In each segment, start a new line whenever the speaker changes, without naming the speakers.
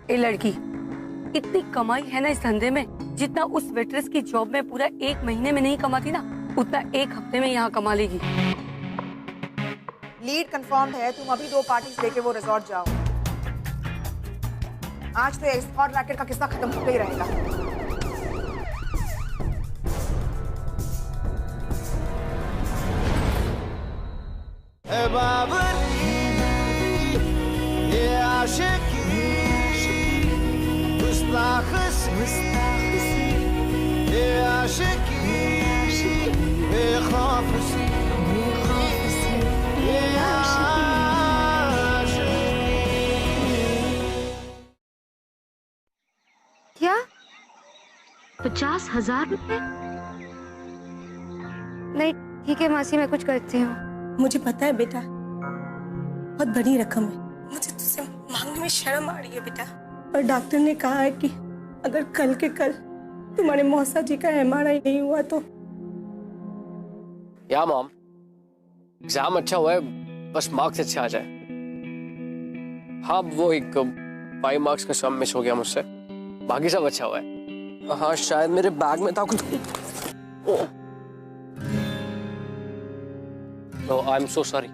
ए लड़की, इतनी कमाई है ना इस धंधे में, जितना उस वेट्रेस की जॉब में पूरा 1 महीने में नहीं कमाती ना, उतना 1 हफ्ते में यहाँ कमा लेगी।
लीड कंफर्म्ड है, तुम अभी 2 पार्टीज लेके वो रिजॉर्ट जाओ। आज तो एस्कॉर्ट रैकेट का किस्सा खत्म होते ही रहेगा।
क्या 50,000 रुपए? नहीं ठीक है मासी, मैं कुछ करती हूँ।
मुझे पता है बेटा, बहुत बड़ी रकम है, मुझे तुझसे मांगने में शर्म आ रही है बेटा। और डॉक्टर ने कहा है कि अगर कल के कल तुम्हारे मौसा जी का MRI नहीं हुआ तो।
या मॉम, एग्जाम अच्छा हुआ है, बस मार्क्स अच्छे आ जाए। हाँ वो एक 5 मार्क्स का सम मिस हो गया मुझसे, बाकी सब अच्छा हुआ है। हाँ शायद मेरे बैग में था कुछ। ओह आई एम सो सॉरी।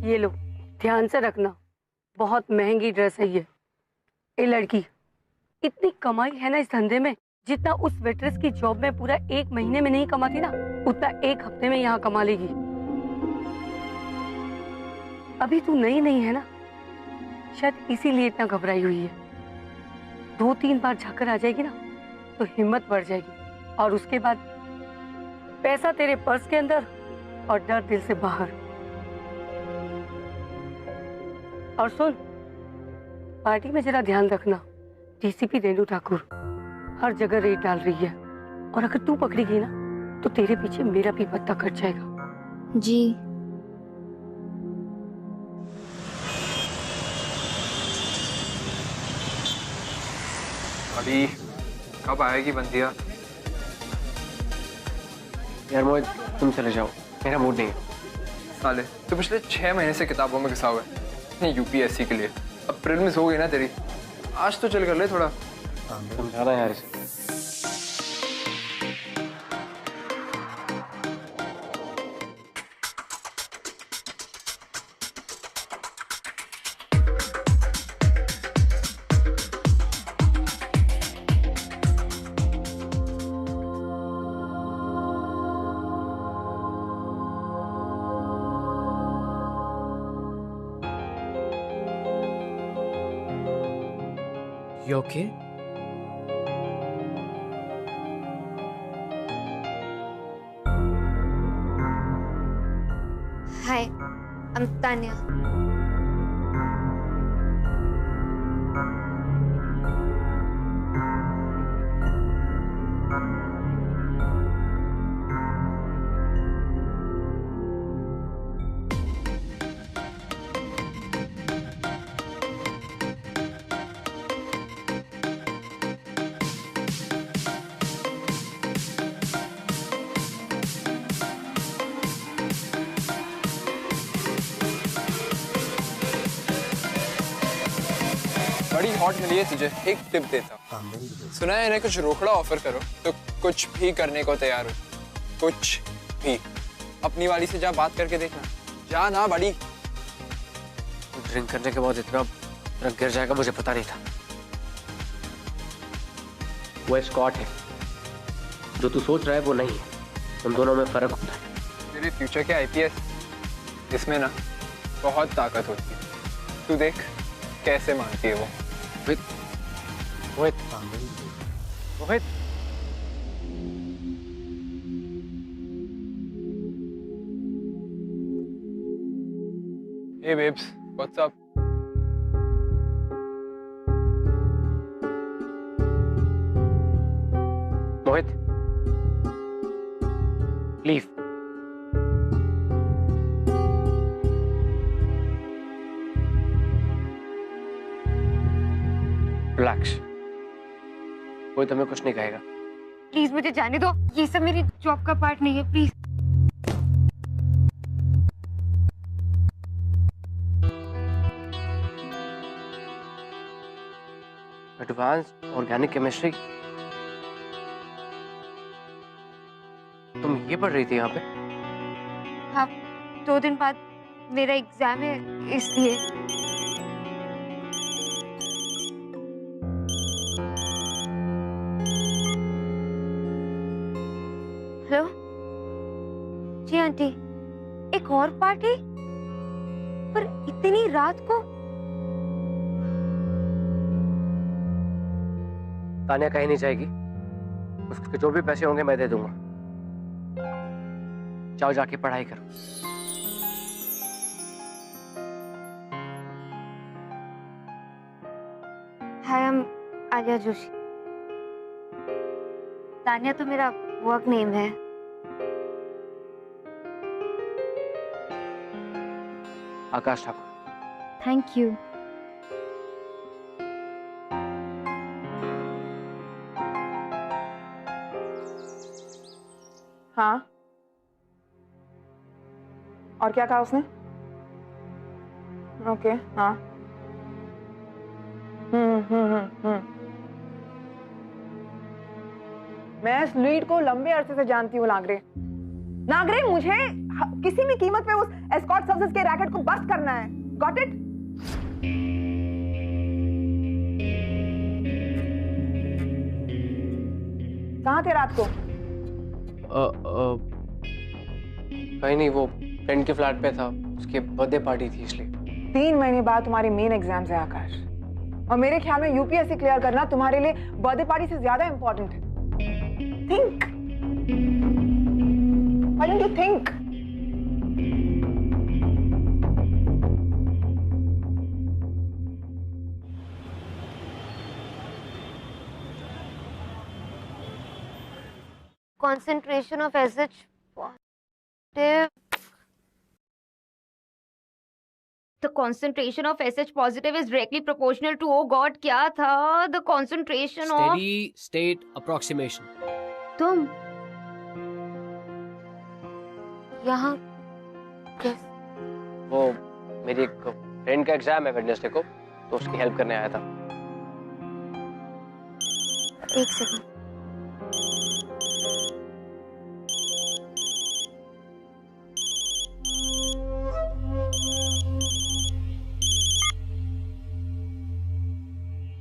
ये लो, ध्यान से रखना, बहुत महंगी ड्रेस है ये। ए लड़की, इतनी कमाई है ना इस धंधे में, जितना उस वेट्रेस की जॉब में पूरा 1 महीने में नहीं कमाती ना, उतना 1 हफ्ते में यहाँ कमा लेगी। अभी तू नई नहीं है ना, शायद इसीलिए इतना घबराई हुई है। 2-3 बार झाकर आ जाएगी ना तो हिम्मत बढ़ जाएगी, और उसके बाद पैसा तेरे पर्स के अंदर और डर दिल से बाहर। और सुन, पार्टी में जरा ध्यान रखना, डीसीपी रेणु ठाकुर हर जगह रेड डाल रही है, और अगर तू पकड़ी गई ना तो तेरे पीछे मेरा भी पत्ता कट जाएगा।
जी
अभी कब आएगी बंदिया?
यार मोहित तुम चले जाओ, मेरा मूड नहीं है।
साले तो पिछले 6 महीने से किताबों में घिसा हुआ है UPSC के लिए। अब प्रीलिम्स हो गई ना तेरी, आज तो चल कर ले थोड़ा।
समझाना यार इसे।
You okay?
Hi, I'm Tanya.
बड़ी हॉट मिली है तुझे, एक टिप देता हूँ। सुना है इन्हें कुछ रोकड़ा ऑफर करो तो कुछ भी करने को तैयार हो, कुछ भी। अपनी वाली से जा बात करके देखना। जा ना बड़ी।
ड्रिंक करने के बाद इतना गिर जाएगा मुझे पता नहीं था। वो स्कॉट है, जो तू सोच रहा है वो नहीं है। उन दोनों में फर्क होता है।
मेरे फ्यूचर के आईपीएस, इसमें ना बहुत ताकत होती है। तू देख कैसे मानती है वो।
मोहित, मोहित,
Hey babes, what's up?
मोहित, लीव। रिलैक्स। कोई तुम्हें कुछ नहीं कहेगा।
प्लीज मुझे जाने दो, ये सब मेरी जॉब का पार्ट नहीं है, प्लीज।
एडवांस ऑर्गेनिक केमिस्ट्री, तुम ये पढ़ रही थी यहाँ पे?
हाँ, 2 दिन बाद मेरा एग्जाम है, इसलिए। हेलो जी आंटी, एक और पार्टी? पर इतनी रात को?
तानिया कहीं नहीं जाएगी। उसके जो भी पैसे होंगे मैं दे दूंगा। जाओ जाके पढ़ाई करो।
हाय, I'm आलिया जोशी। तानिया तो मेरा वर्क नेम है।
आकाश ठाकुर।
Thank you.
हाँ, और क्या कहा उसने? ओके, हाँ। मैं इस लीड को लंबे अरसे से जानती हूँ नागरे। नागरे, मुझे किसी भी कीमत पे उस एस्कॉर्ट सर्विसेज के रैकेट को बस्ट करना है। Got it? कहाँ थे रात को?
कहीं नहीं, वो फ्रेंड के फ्लैट पे था। उसके बर्थडे पार्टी थी इसलिए।
3 महीने बाद तुम्हारे मेन एग्जाम्स है आकाश, और मेरे ख्याल में यूपीएससी क्लियर करना तुम्हारे लिए बर्थडे पार्टी से ज्यादा इंपॉर्टेंट है। Think, why don't you think?
Concentration of SH positive. The concentration of SH positive is directly proportional to, oh God, क्या था? The concentration of.
Steady state approximation.
तुम यहाँ कैसे?
वो मेरी एक फ्रेंड का एग्जाम है वेडनेसडे को, तो उसकी हेल्प करने आया था।
एक सेकंड।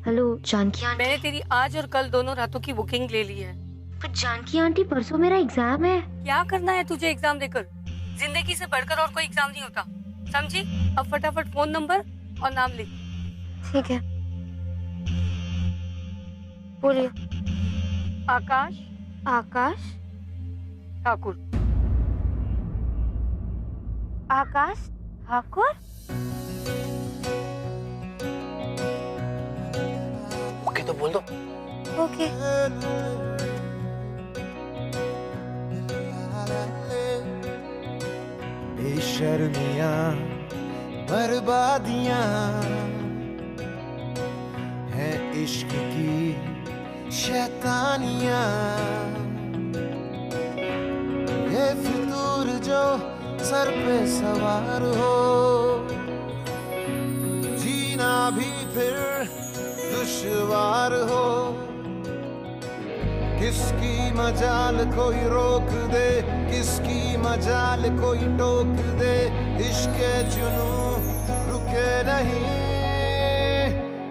Hello Janaki aunty.
मैंने तेरी आज और कल दोनों रातों की बुकिंग ले ली है।
पर जानकी आंटी, परसों मेरा एग्जाम है।
क्या करना है तुझे एग्जाम देकर? जिंदगी से बढ़कर और कोई एग्जाम नहीं होता, समझी? अब फटाफट फोन नंबर और नाम लिख।
ठीक है, बोलिए।
आकाश
आकाश
ठाकुर।
आकाश ठाकुर।
ओके तो बोल दो।
ओके।
बेशर्मियां बर्बादियां हैं इश्क की शैतानियां, ये फितूर जो सर पे सवार हो, जीना भी फिर दुश्वार हो। किसकी मजाल कोई रोक दे, किसकी मजाल कोई टोक दे, इश्क जुनू रुके नहीं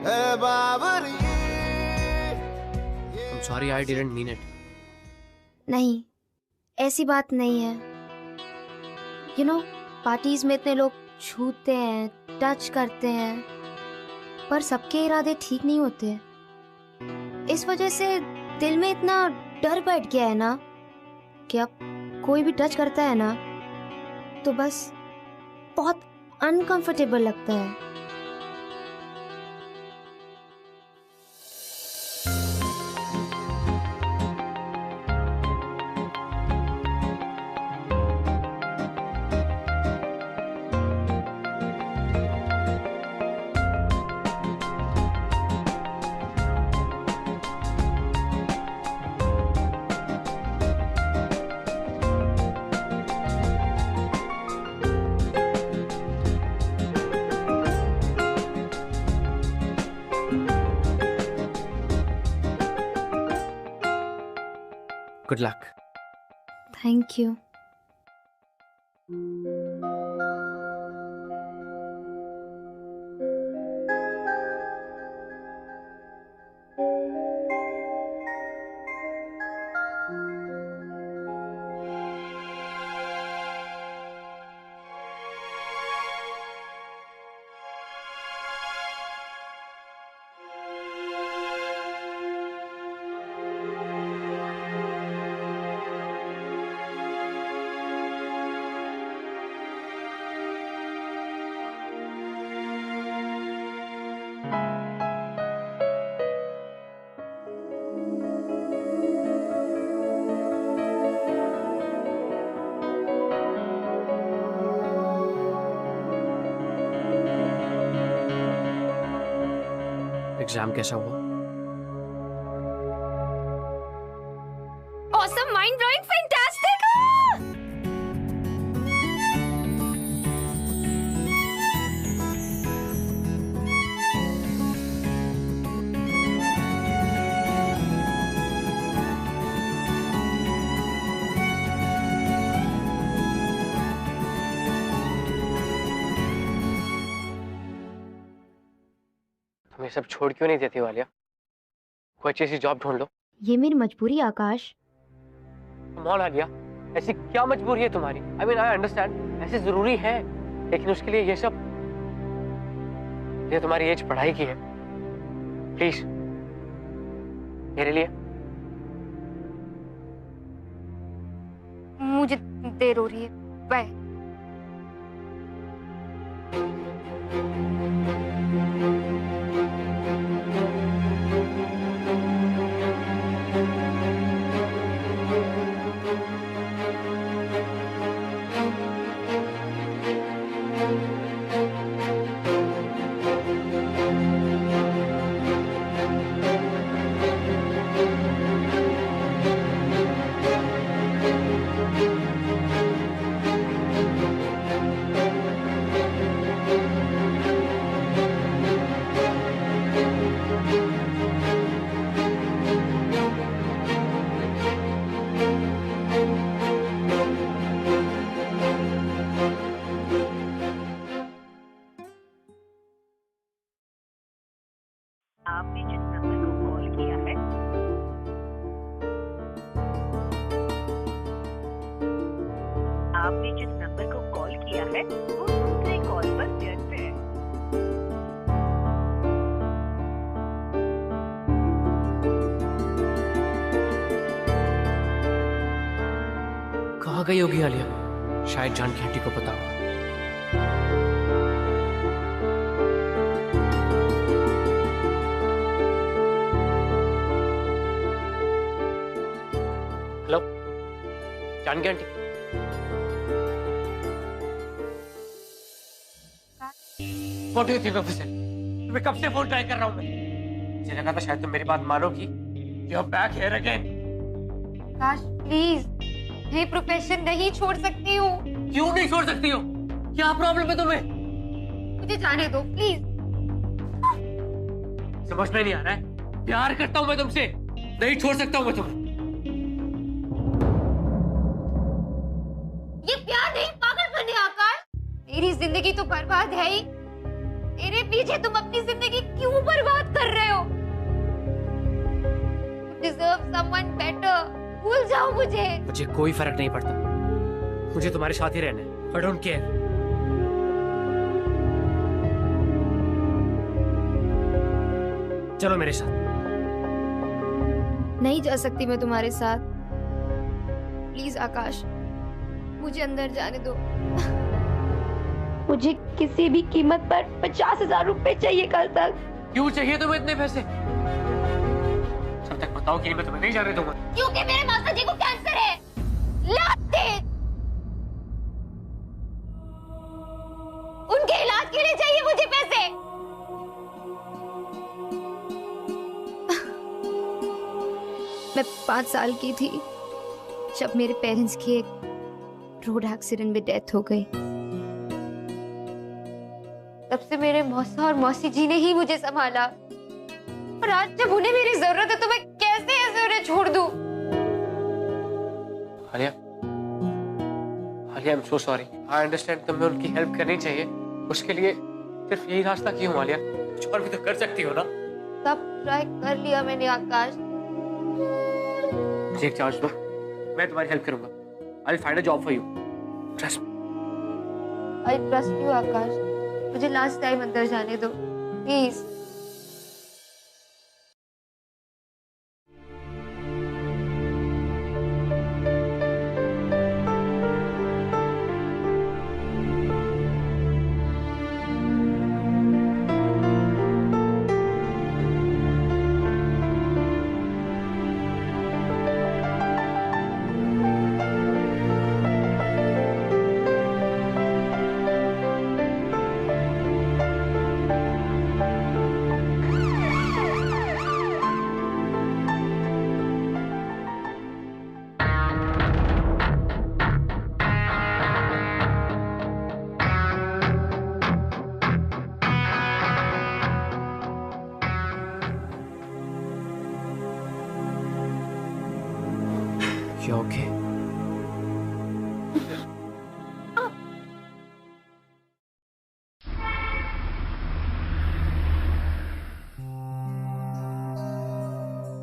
है Babri.
I'm sorry, I didn't mean it.
नहीं, ऐसी बात नहीं है। यू नो, पार्टीज में इतने लोग छूते हैं, टच करते हैं, पर सबके इरादे ठीक नहीं होते। इस वजह से दिल में इतना डर बैठ गया है ना कि अब कोई भी टच करता है ना तो बस बहुत अनकंफर्टेबल लगता है।
Good luck.
Thank you.
Exam कैसा हुआ?
Awesome, mind blowing, fantastic!
तुम ये सब छोड़ क्यों नहीं देती वालिया? कोई अच्छी सी जॉब ढूंढ लो।
ये मेरी मजबूरी आकाश।
कमाल आलिया, ऐसी क्या मजबूरी है तुम्हारी? I mean, I understand, ऐसे जरूरी है, लेकिन उसके लिए ये सब, ये तुम्हारी एज पढ़ाई की है। प्लीज मेरे लिए।
मुझे देर हो रही है, बाय।
आपने जिस नंबर को कॉल किया है वो दूसरे कॉल पर व्यस्त है।
कहाँ गई होगी आलिया? शायद जानकी आंटी को पता होगा। Hello Janaki aunty. What do you think of this? तुम्हें कब से फोन ट्राई कर रहा हूँ मैं? मुझे लगा था शायद तुम मेरी बात मानोगी। You're back here again.
Akash please, ये प्रोफेशन नहीं छोड़ सकती हूँ।
क्यों नहीं छोड़ सकती हो? क्या प्रॉब्लम है तुम्हें?
मुझे जाने दो प्लीज।
समझ में नहीं आ रहा है? प्यार करता हूँ मैं तुमसे, नहीं छोड़ सकता हूँ मैं तुम्हें।
ये मेरी जिंदगी तो बर्बाद है ही, मेरे पीछे तुम अपनी जिंदगी क्यों बर्बाद कर रहे हो? You deserve someone better. भूल जाओ मुझे।
मुझे कोई फर्क नहीं पड़ता, मुझे तुम्हारे साथ ही रहना है। I don't care. चलो मेरे साथ।
नहीं जा सकती मैं तुम्हारे साथ। प्लीज आकाश, मुझे अंदर जाने दो। मुझे किसी भी कीमत पर 50,000 रुपए चाहिए कल तक।
क्यों चाहिए तुम्हें इतने पैसे? सब तक बताओ कि मैं तुम्हें नहीं जाने दूंगा।
क्योंकि मेरे माता जी को कैंसर है। लाते उनके इलाज के लिए चाहिए मुझे पैसे। मैं 5 साल की थी जब मेरे पेरेंट्स की एक रोड एक्सीडेंट में डेथ हो गई। तब से मेरे मौसा और मौसी जी ने ही मुझे संभाला, और आज जब उन्हें मेरी जरूरत है तो मैं कैसे ऐसे उन्हें छोड़ दूं?
Alia, Alia, I am so sorry. I understand तुम्हें उनकी हेल्प करनी चाहिए, उसके लिए सिर्फ यही रास्ता क्यों आलिया? कुछ और भी तो कर सकती हो ना।
सब ट्राई कर लिया मैंने आकाश।
मुझे एक चांस दो, मैं तुम्हारी हेल्प करूंगा। I will find a job for you, trust me.
I trust you Akash, मुझे लास्ट टाइम अंदर जाने दो प्लीज।
You okay?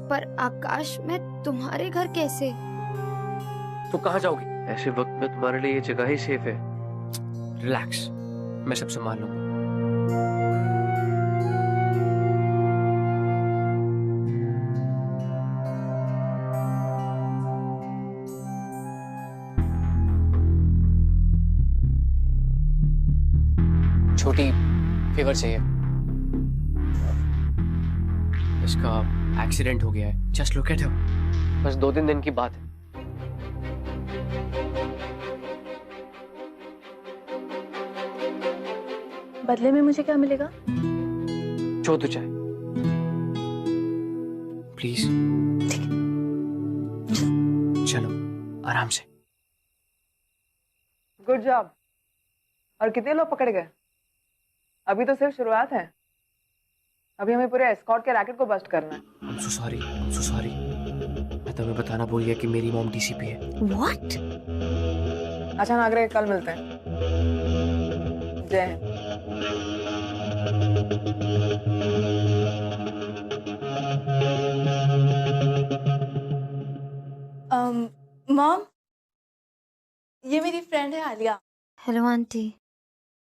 पर आकाश, मैं तुम्हारे घर कैसे?
तो कहाँ जाओगी? ऐसे वक्त में तुम्हारे लिए ये जगह ही सेफ है।
रिलैक्स, मैं सब संभाल लूंगा।
छोटी फेवर चाहिए।
इसका एक्सीडेंट हो गया है। Just look at him.
बस 2-3 दिन की बात है।
बदले में मुझे क्या मिलेगा?
जो तू चाहे।
प्लीज चलो आराम से।
Good job. और कितने लोग पकड़ गए? अभी तो सिर्फ शुरुआत है। अभी हमें पूरे एस्कॉर्ट के रैकेट को बस्ट करना है।
I'm so sorry, I'm so sorry। मैं तुम्हें बताना भूल गया कि मेरी मॉम डीसीपी है।
What?
अच्छा नागरे, कल मिलते हैं। जय हिंद।
मॉम, ये मेरी फ्रेंड है आलिया।
Hello aunty.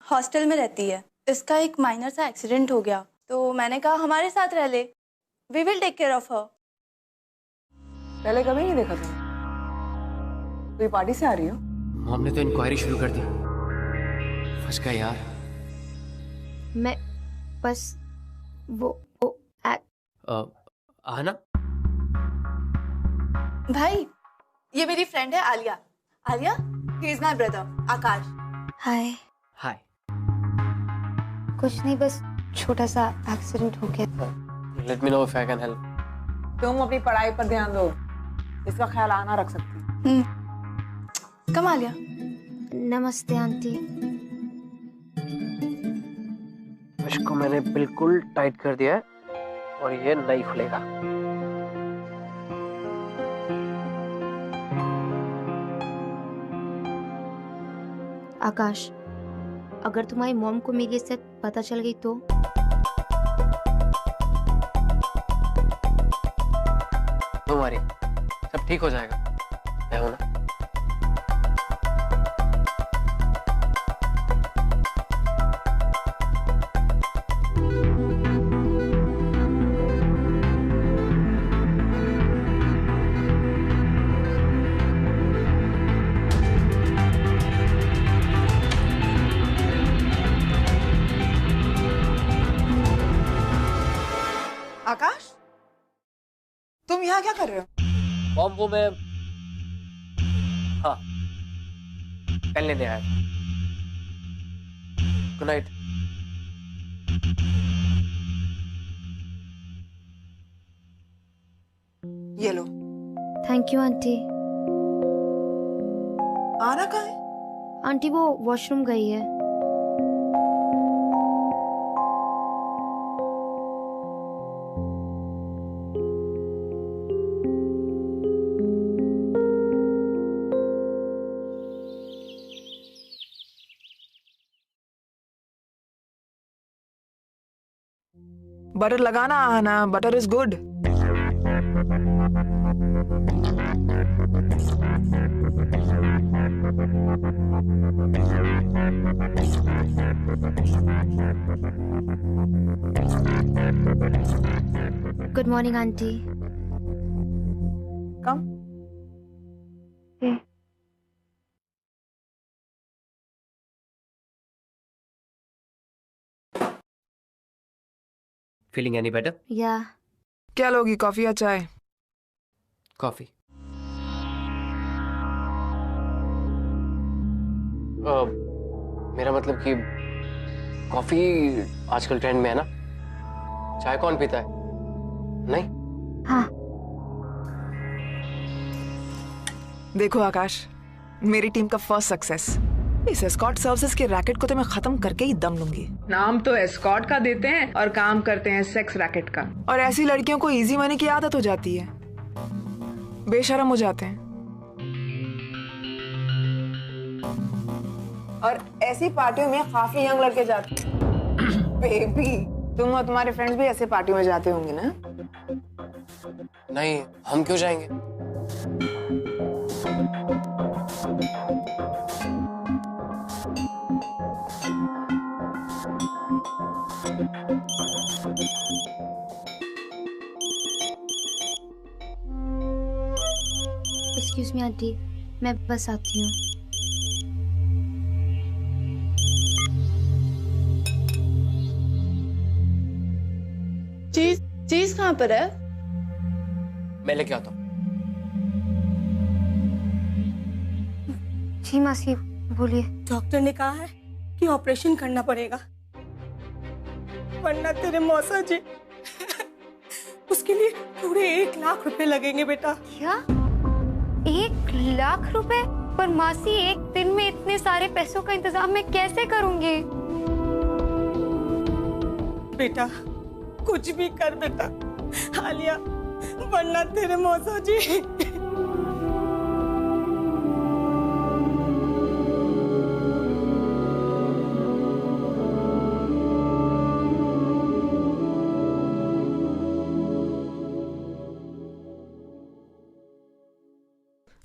हॉस्टल में रहती है। इसका एक माइनर सा एक्सीडेंट हो गया, तो मैंने कहा हमारे साथ रह ले। We will take care of her.
पहले कभी नहीं देखा तुमने? कोई पार्टी से आ रही हो?
मॉम ने तो इंक्वायरी शुरू कर दी। फंस गया यार।
मैं बस वो
आना।
भाई, ये मेरी फ्रेंड है Alia. Alia, he is my brother Akash.
Hi.
Hi.
कुछ नहीं, बस छोटा सा एक्सीडेंट हो गया।
Let me know if I can help.
तुम अपनी पढ़ाई पर ध्यान दो, इसका ख्याल आना रख सकती हो।
कम आलिया।
नमस्ते आंटी।
इसको मैंने बिल्कुल टाइट कर दिया है और ये नहीं खुलेगा।
आकाश, अगर तुम्हारी मॉम को मेरी इससे पता चल गई तो?
तुम्हारी सब ठीक हो जाएगा, मैं हूं ना।
आकाश, तुम यहाँ क्या कर रहे हो?
मॉम वो मैं हाँ पेन लेने आया था। Good night.
ये लो।
Thank you aunty.
आना कहाँ है?
आंटी वो वॉशरूम गई है।
बटर लगाना आना, butter is good.
Good morning aunty.
Come.
Feeling any better?
या।
क्या लोगी, कॉफी या चाय?
कॉफी। मेरा मतलब कि कॉफी आजकल ट्रेंड में है ना, चाय कौन पीता है? नहीं?
हाँ।
देखो आकाश, मेरी टीम का फर्स्ट सक्सेस। इस एस्कॉर्ट सर्विसेज के रैकेट को तो मैं खत्म करके ही दम लूंगी।
नाम तो एस्कॉर्ट का देते हैं और काम करते हैं सेक्स रैकेट का।
और ऐसी लड़कियों को इजी मनी की आदत हो जाती है, बेशरम हो जाते हैं। और ऐसी पार्टियों में काफी यंग लड़के जाते हैं। बेबी, तुम और तुम्हारे फ्रेंड्स भी ऐसे पार्टियों में जाते होंगे ना?
नहीं, हम क्यों जाएंगे?
एक्सक्यूज मी आंटी, मैं बस आती हूँ।
चीज कहाँ पर है?
मैं लेके आता हूँ।
जी मासी, बोलिए।
डॉक्टर ने कहा है कि ऑपरेशन करना पड़ेगा, वरना तेरे मौसा जी उसके लिए पूरे 1 लाख रुपए लगेंगे बेटा।
क्या 1 लाख रुपए? पर मासी, एक दिन में इतने सारे पैसों का इंतजाम मैं कैसे करूंगी?
बेटा कुछ भी कर बेटा, आलिया, वरना तेरे मौसा जी।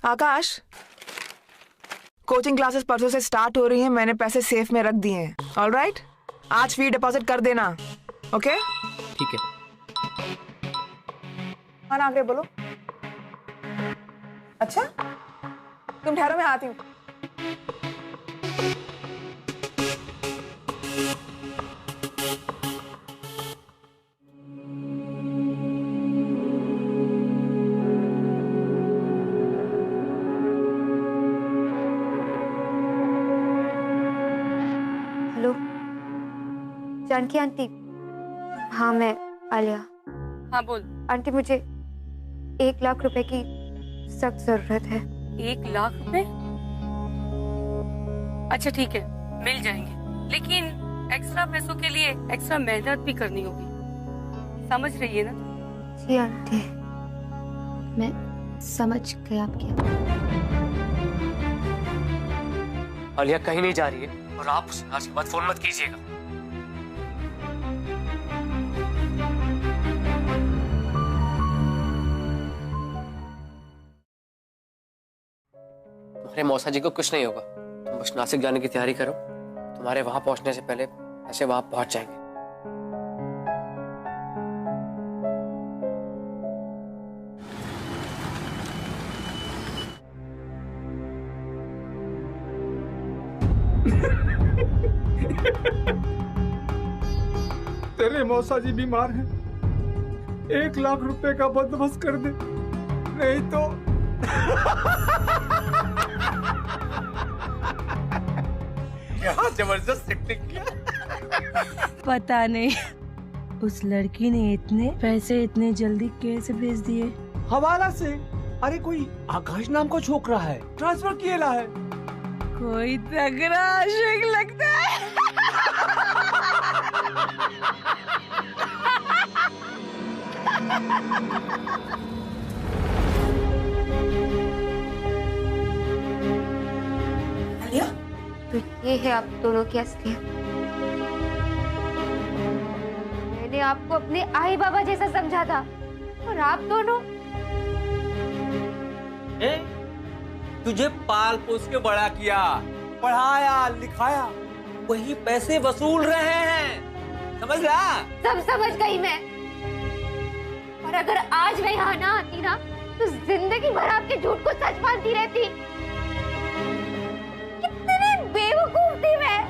आकाश, कोचिंग क्लासेस परसों से स्टार्ट हो रही हैं। मैंने पैसे सेफ में रख दिए हैं। ऑलराइट, आज फी डिपॉजिट कर देना। ओके?
ठीक है।
हाँ नागरे, बोलो। अच्छा, तुम ठहरो, मैं आती हूँ।
Hello Janaki aunty. हाँ मैं आलिया।
हाँ बोल।
आंटी, मुझे 1 लाख रुपए की सख्त जरूरत है।
1 लाख रुपए? अच्छा ठीक है, मिल जाएंगे, लेकिन एक्स्ट्रा पैसों के लिए एक्स्ट्रा मेहनत भी करनी होगी, समझ रही है ना?
जी आंटी, मैं समझ गई आपकी।
आलिया कहीं नहीं जा रही है और आप उसे आज के बाद फोन मत कीजिएगा। तुम्हारे मौसा जी को कुछ नहीं होगा, तुम बस नासिक जाने की तैयारी करो, तुम्हारे वहां पहुंचने से पहले ऐसे वहां पहुंच जाएंगे।
तेरे मौसा जी बीमार हैं, 1 लाख रुपए का बंदोबस्त कर दे, नहीं तो
क्या जबरदस्त एक्टिंग किया।
पता नहीं उस लड़की ने इतने पैसे इतने जल्दी कैसे भेज दिए।
हवाला से। अरे कोई आकाश नाम का छोकरा है, ट्रांसफर किया है।
कोई तगड़ा आशिक लगता है।
आलिया,
तो ये है आप दोनों की असलियत। मैंने आपको अपने आई बाबा जैसा समझा था और आप दोनों
तुझे पाल पोस के बड़ा किया, पढ़ाया लिखाया, वही पैसे वसूल रहे हैं, समझ रहा?
सब समझ गई मैं। और अगर आज मैं यहाँ ना आती ना तो जिंदगी भर आपके झूठ को सच मानती रहती। कितनी बेवकूफ थी मैं।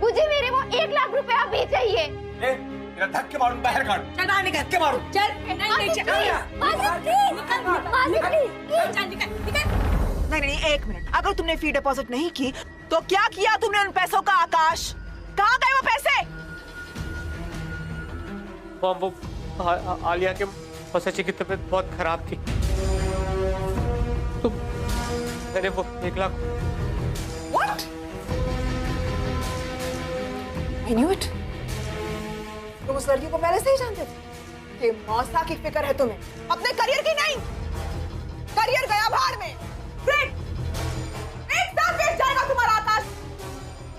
मुझे मेरे वो 1 लाख रुपए अभी चाहिए।
तेरा धक्के मारूं, बाहर काट।
चल बाहर निकल।
धक्के मारूं।
चल नहीं चल।
नहीं, 1 मिनट। अगर तुमने फी डिपॉजिट नहीं की तो क्या किया तुमने उन पैसों का? आकाश, कहाँ गए वो पैसे?
वो आलिया के मौसा जी की तबीयत बहुत खराब थी, तो मैंने वो 1 lakh.
What? I knew it. तुम उस लड़की को पहले से ही जानते थे कि मौसा की फिक्र है तुम्हें, अपने करियर की नहीं। करियर गया भाड़ में। फिर 1 साल वेस्ट जाएगा तुम्हारा। आकाश,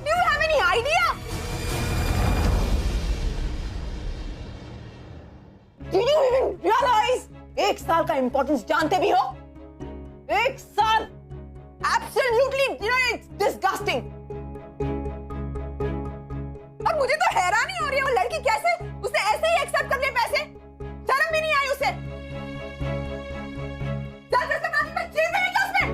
Do you have any idea? Did you even realize 1 साल का इंपॉर्टेंस जानते भी हो? 1 साल Absolutely, it's disgusting. और मुझे तो हैरानी हो रही है वो लड़की कैसे उसे ऐसे ही एक्सेप्ट कर ले पैसे। शर्म भी नहीं आई उसे। चल फिर से मैं चीज़ नहीं कर उसमें।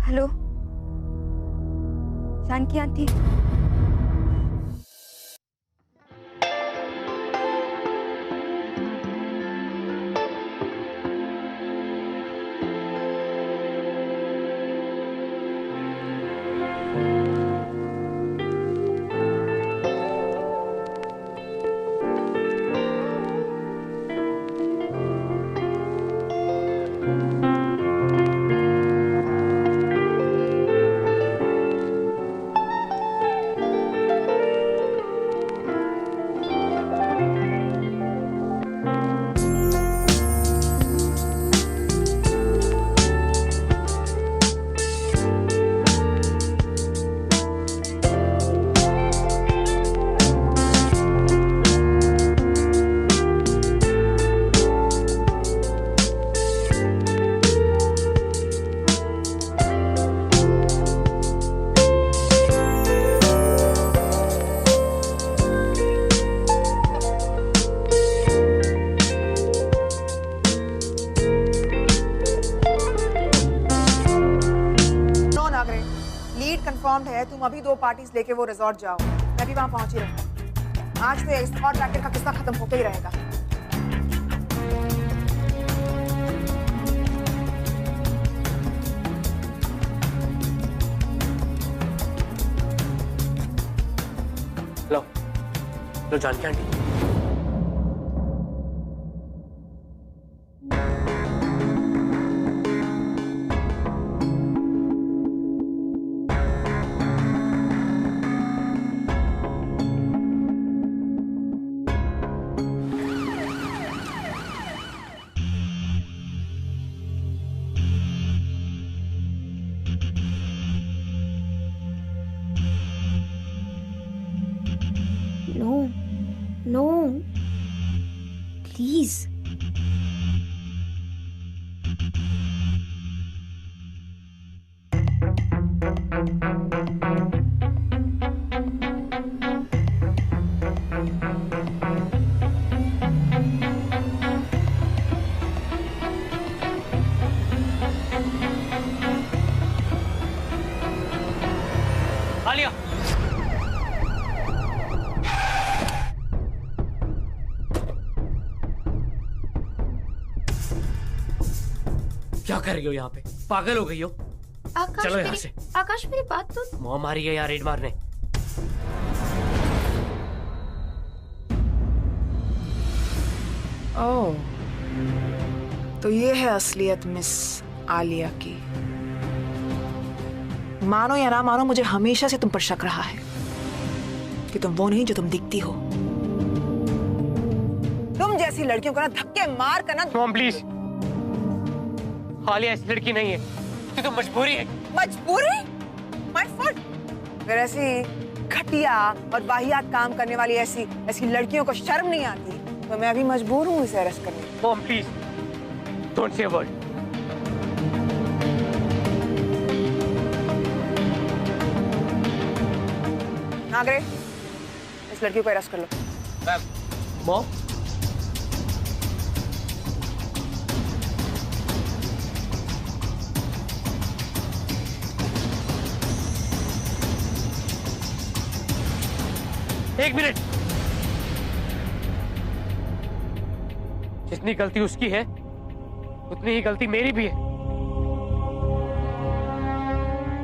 Hello Janaki aunty.
Lead confirmed है, तुम अभी 2 पार्टीज लेके वो रिजॉर्ट जाओ। मैं भी वहां पहुंची रहूंगा। आज तो एस्कॉर्ट रैकेट का किस्सा खत्म होकर ही रहेगा।
लो Janki aunty.
No, please.
Alia, क्या कर रही हो यहाँ पे? पागल हो गई हो?
आकाश,
चलो यहाँ से।
आकाश मेरी बात तो।
मॉम आ रही है यहाँ रेड मारने।
ओह, तो ये है असलियत मिस आलिया की। मानो या ना मानो, मुझे हमेशा से तुम पर शक रहा है कि तुम वो नहीं जो तुम दिखती हो। तुम जैसी लड़कियों को ना धक्के मार कर ना।
मॉम प्लीज, आलिया ऐसी लड़की नहीं है, ये तो मजबूरी है।
मजबूरी? My fault. अगर ऐसी घटिया और वाहियात काम करने वाली ऐसी लड़कियों को शर्म नहीं आती तो मैं अभी मजबूर हूँ इसे अरेस्ट करने।
Mom please, don't say a word.
Nagare, इस लड़की को अरेस्ट कर लो।
मॉम, एक मिनट। जितनी गलती उसकी है उतनी ही गलती मेरी भी है।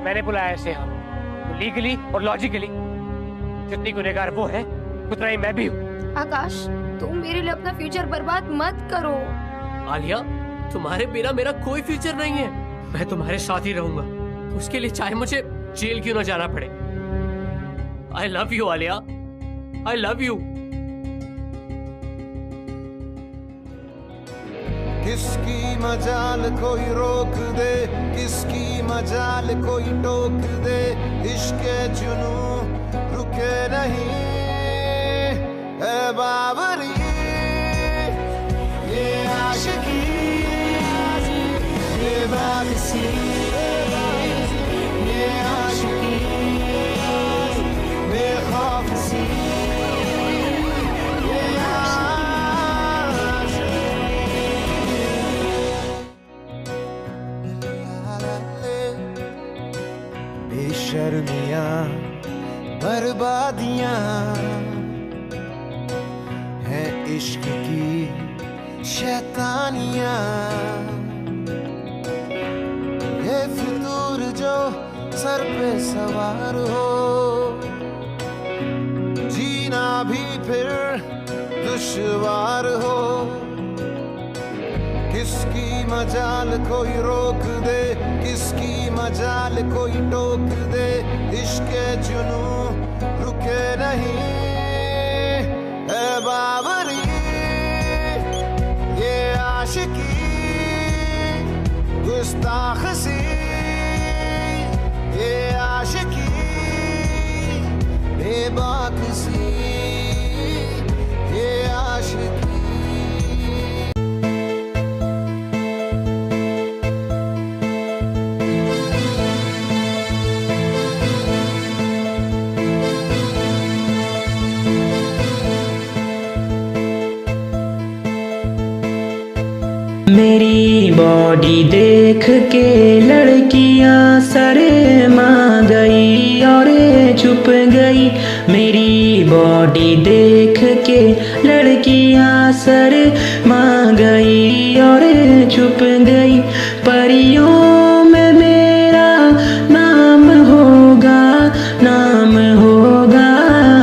मैंने बुलाया इसे यहाँ, तो लीगली और लॉजिकली जितनी गुनहगार वो है उतना ही मैं भी हूँ।
आकाश, तुम मेरे लिए अपना फ्यूचर बर्बाद मत करो।
आलिया, तुम्हारे बिना मेरा कोई फ्यूचर नहीं है। मैं तुम्हारे साथ ही रहूंगा, उसके लिए चाहे मुझे जेल क्यों ना जाना पड़े। I love you Alia, I love you.
किसकी मजाल कोई रोक दे, किसकी मजाल कोई टोक दे, इश्क़े जुनू रुके नहीं है बाबरी। ये आशिकी, ये वापसी, ये आशिकी बेखौफसी। बेशर्मियाँ बर्बादियाँ हैं इश्क की शैतानियाँ। ये फितूर जो सर पे सवार हो, जीना भी फिर दुश्वार हो। किसकी मजाल कोई रोक दे, किसकी मजाल कोई टोक दे, इश्क़े जुनू रुके नहीं है बाबरी। ये आशिकी गुस्ताख सी, ये आशिकी बेबाक सी, ये आशिकी।
मेरी बॉडी देख के लड़कियां सरे मां गई। गई। मेरी बॉडी देख के लड़कियां शर्मा गई और छुप गई। परियों में मेरा नाम होगा, नाम होगा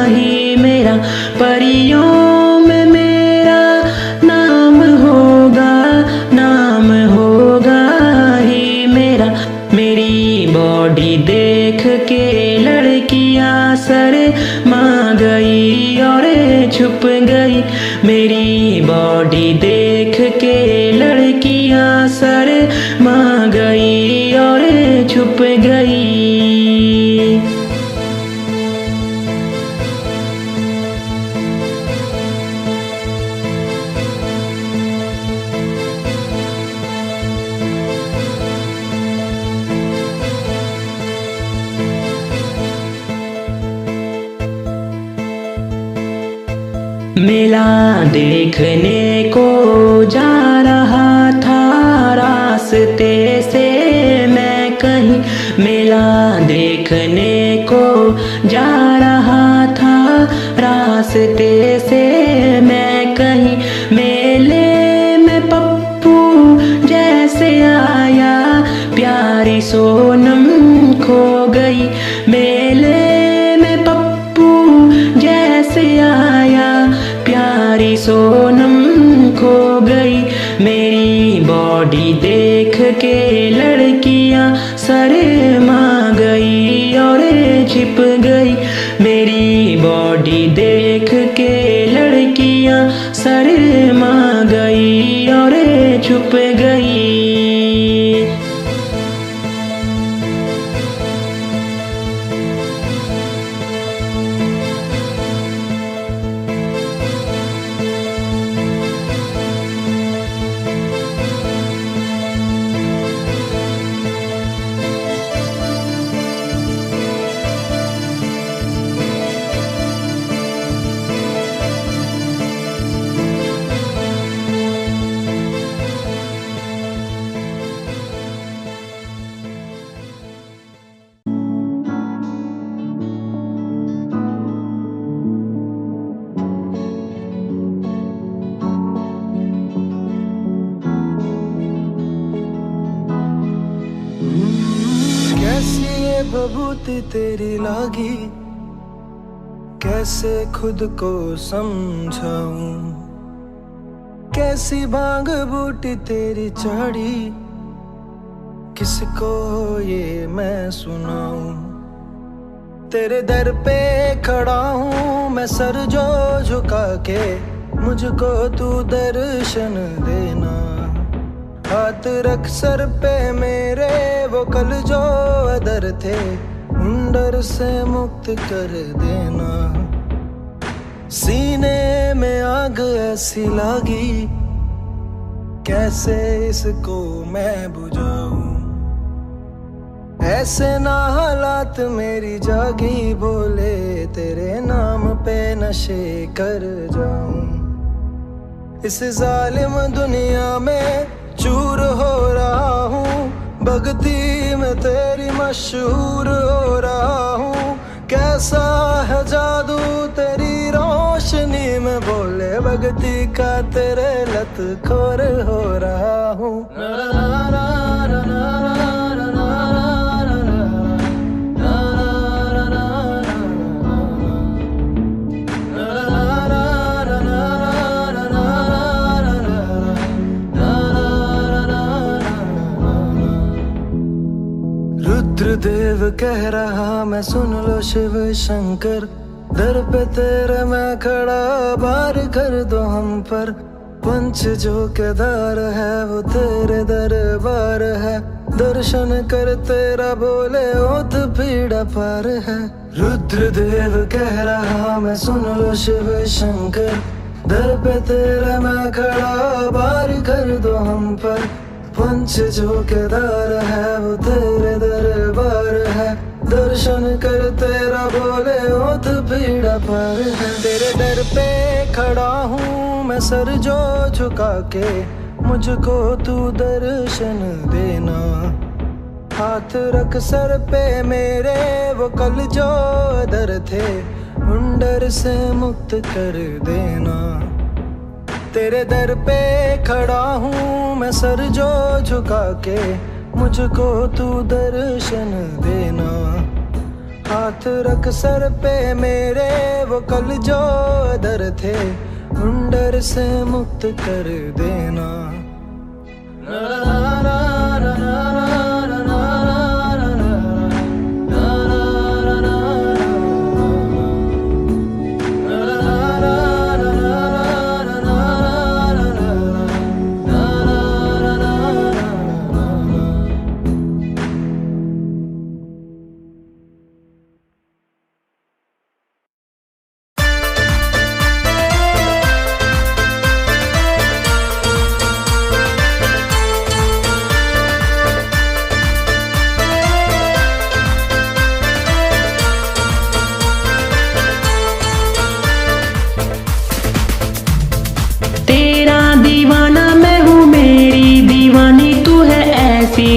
ही मेरा। परियों में मेरा नाम होगा, नाम होगा ही मेरा। मेरी बॉडी देख के लड़कियां शर्मा गई और छुप गई। मेरी बॉडी देख के लड़कियां शर्मा गई और छुप गई। मेला देखने को जा रहा था रास्ते से मैं कहीं। मेला देखने को जा रहा था रास्ते से मैं कहीं। मेले में पप्पू जैसे आया, प्यारी सोनम खो गई। मेले में पप्पू जैसे आया, प्यारी सोनम खो गई। मेरी बॉडी देख के लड़कियां शर्मा गई और छिप गई। मेरी बॉडी देख के लड़कियां शर्मा गई और छुप गई।
बबूती तेरी लागी, कैसे खुद को समझाऊं। कैसी भांग बूटी तेरी चाड़ी, किसको ये मैं सुनाऊं। तेरे दर पे खड़ा हूँ मैं सर जो झुका के, मुझको तू दर्शन देना। हाथ रख सर पे मेरे, वो कल जो अदर थे उन डर से मुक्त कर देना। सीने में आग ऐसी लागी, कैसे इसको मैं बुझाऊं। ऐसे ना हालात मेरी जागी, बोले तेरे नाम पे नशे कर जाऊं। इस जालिम दुनिया में चूर हो रहा हूँ, भक्ति में तेरी मशहूर हो रहा हूँ। कैसा है जादू तेरी रोशनी में, बोले भक्ति का तेरे लत खोर हो रहा हूँ। रुद्रदेव कह रहा मैं, सुन लो शिव शंकर। दर पे तेरे मैं खड़ा, बार कर दो हम पर। पंच जो केदार है वो तेरे दरबार है, दर्शन कर तेरा बोले ओत पीड़ा पार है। रुद्रदेव कह रहा मैं, सुन लो शिव शंकर। दर पे तेरे मैं खड़ा, बार कर दो हम पर। पंच जो केदार है वो तेरे दरबार है, दर्शन कर तेरा बोले ओत पीड़ा पार है। तेरे दर पे खड़ा हूँ मैं सर जो झुका के, मुझको तू दर्शन देना। हाथ रख सर पे मेरे, वो कल जो दर थे उन डर से मुक्त कर देना। तेरे दर पे खड़ा हूँ मैं सर जो झुका के, मुझको तू दर्शन देना। हाथ रख सर पे मेरे, वो कल जो दर थे उन डर से मुक्त कर देना।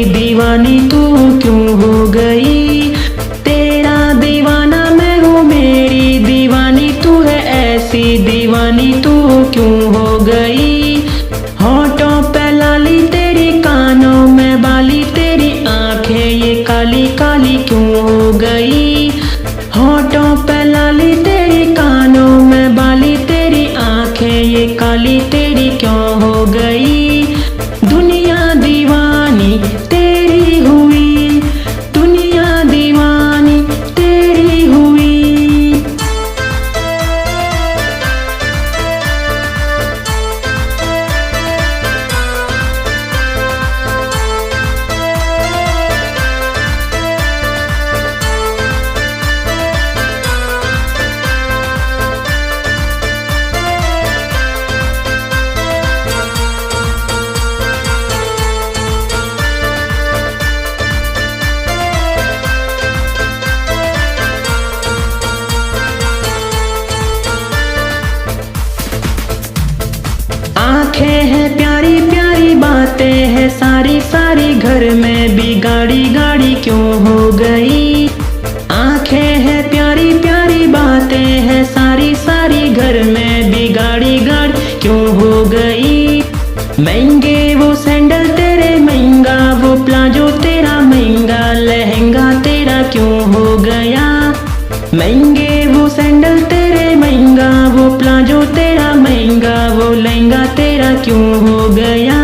दीवानी तू क्यों हो गई, तेरा दीवाना मैं हूँ मेरी दीवानी तू है ऐसी दीवानी तू क्यों हो गई। होठों पे लाली तेरी, कानों में बाली तेरी, आंखें ये काली काली क्यों हो गई। होठों पे लाली तेरी, कानों में बाली तेरी, आंखें ये काली तेरी क्यों हो गई। दुनिया दीवानी तेरी हुई, दुनिया दीवानी तेरी हुई। आंखें हैं प्यारी प्यारी, बातें हैं सारी सारी, घर में भी गाड़ी गाड़ी क्यों हो गई। आंखें हैं प्यारी प्यारी, बातें हैं सारी सारी, घर में भी गाड़ी गाड़ी क्यों हो गई। महंगे वो सैंडल तेरे, महंगा वो प्लाजो तेरा, महंगा लहंगा तेरा क्यों हो गया। महंगे वो सैंडल तेरे, महंगा वो प्लाजो तेरा, महंगा वो लहंगा तेरा क्यों हो गया।